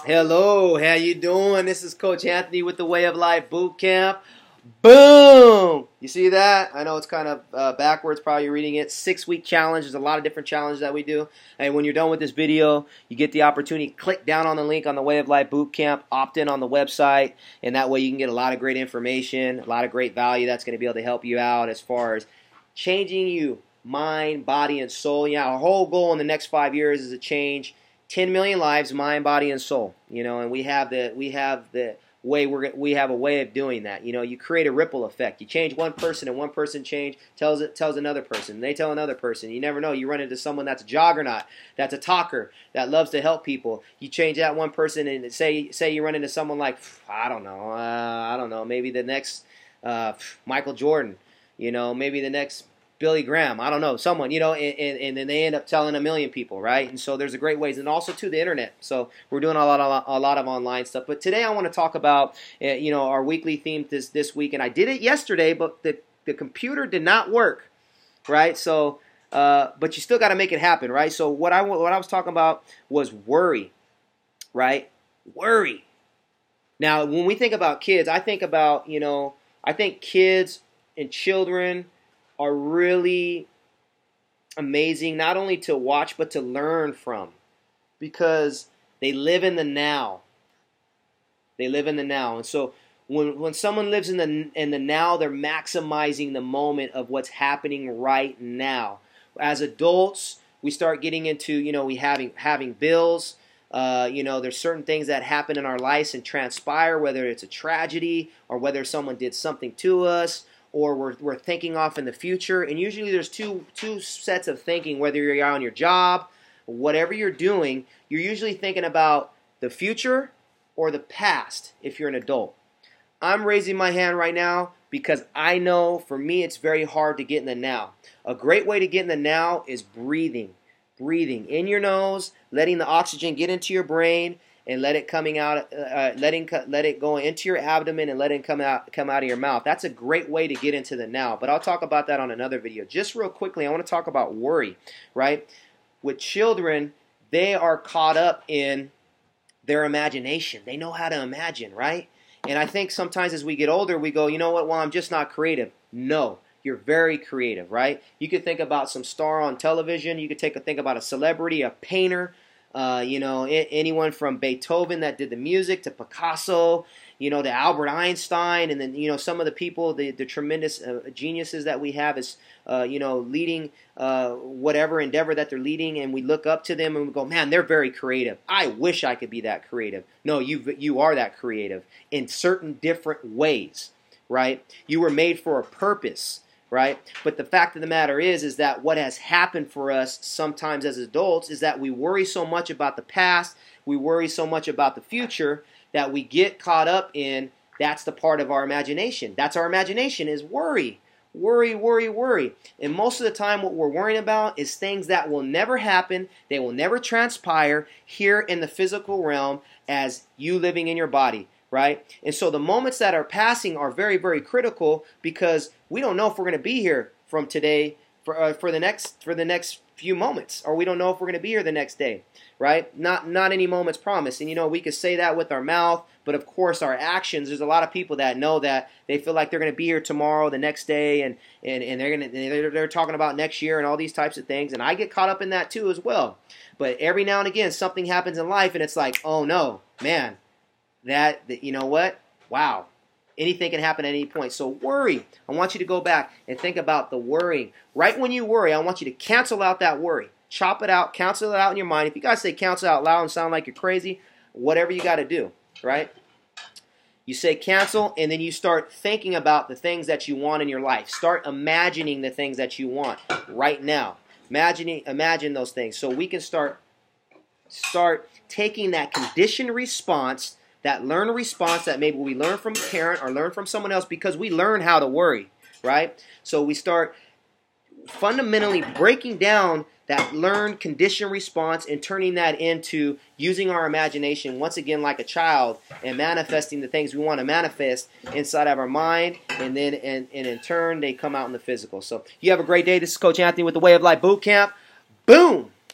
Hello, how you doing? This is Coach Anthony with the Way of Life Boot Camp. Boom! You see that? I know it's kind of backwards, probably reading it. 6-week challenge. There's a lot of different challenges that we do. And when you're done with this video, you get the opportunity to click down on the link on the Way of Life Boot Camp, opt in on the website, and that way you can get a lot of great information, a lot of great value that's going to be able to help you out as far as changing you, mind, body, and soul. Yeah, our whole goal in the next 5 years is to change 10 million lives, mind, body, and soul. You know, and we have a way of doing that. You know, you create a ripple effect. You change one person, and one person tells another person. They tell another person. You never know. You run into someone that's a juggernaut, that's a talker, that loves to help people. You change that one person, and say you run into someone like I don't know, maybe the next Michael Jordan. You know, maybe the next Billy Graham, I don't know, someone, you know, and then they end up telling a million people, right? And so there's a great ways, and also to the internet. So we're doing a lot of online stuff. But today I want to talk about, you know, our weekly theme this week, and I did it yesterday, but the computer did not work, right? So, but you still got to make it happen, right? So what I was talking about was worry, right? Worry. Now, when we think about kids, I think about, you know, I think kids and children are really amazing, not only to watch, but to learn from, because they live in the now. They live in the now. And so when someone lives in the now, they're maximizing the moment of what's happening right now. As adults, we start getting into, you know, we having bills. You know, there's certain things that happen in our lives and transpire, whether it's a tragedy or whether someone did something to us, or we're thinking off in the future. And usually there's two sets of thinking, whether you're on your job, whatever you're doing, you're usually thinking about the future or the past if you're an adult. I'm raising my hand right now because I know for me it's very hard to get in the now. A great way to get in the now is breathing. Breathing in your nose, letting the oxygen get into your brain, and let it coming out, let it go into your abdomen and let it come out of your mouth. That's a great way to get into the now. But I'll talk about that on another video. Just real quickly, I want to talk about worry, right? With children, they are caught up in their imagination. They know how to imagine, right? And I think sometimes as we get older, we go, you know what? Well, I'm just not creative. No. You're very creative, right? You could think about some star on television. You could think about a celebrity, a painter. You know, anyone from Beethoven that did the music to Picasso, you know, to Albert Einstein, and then, you know, some of the people, the tremendous geniuses that we have is, you know, leading whatever endeavor that they're leading, and we look up to them and we go, man, they're very creative. I wish I could be that creative. No, you are that creative in certain different ways, right? You were made for a purpose. Right? But the fact of the matter is that what has happened for us sometimes as adults is that we worry so much about the past, we worry so much about the future, that we get caught up in, that's the part of our imagination. That's our imagination, is worry. Worry, worry, worry. And most of the time what we're worrying about is things that will never happen, they will never transpire here in the physical realm as you living in your body. Right? And so the moments that are passing are very, very critical, because we don't know if we're going to be here from today for the next few moments, or we don't know if we're going to be here the next day, right? Not any moments promised. And you know, we could say that with our mouth, but of course our actions. There's a lot of people that know that they feel like they're going to be here tomorrow, the next day, and they're talking about next year and all these types of things. And I get caught up in that too as well. But every now and again, something happens in life, and it's like, oh no, man. That you know what? Wow. Anything can happen at any point. So worry. I want you to go back and think about the worrying. Right when you worry, I want you to cancel out that worry. Chop it out. Cancel it out in your mind. If you guys say cancel out loud and sound like you're crazy, whatever you got to do, right? You say cancel, and then you start thinking about the things that you want in your life. Start imagining the things that you want right now. Imagine those things. So we can start taking that conditioned response, that learned response that maybe we learn from a parent or learn from someone else, because we learn how to worry, right? So we start fundamentally breaking down that learned conditioned response and turning that into using our imagination once again like a child and manifesting the things we want to manifest inside of our mind, and then and in turn they come out in the physical. So you have a great day. This is Coach Anthony with the Way of Life Boot Camp. Boom!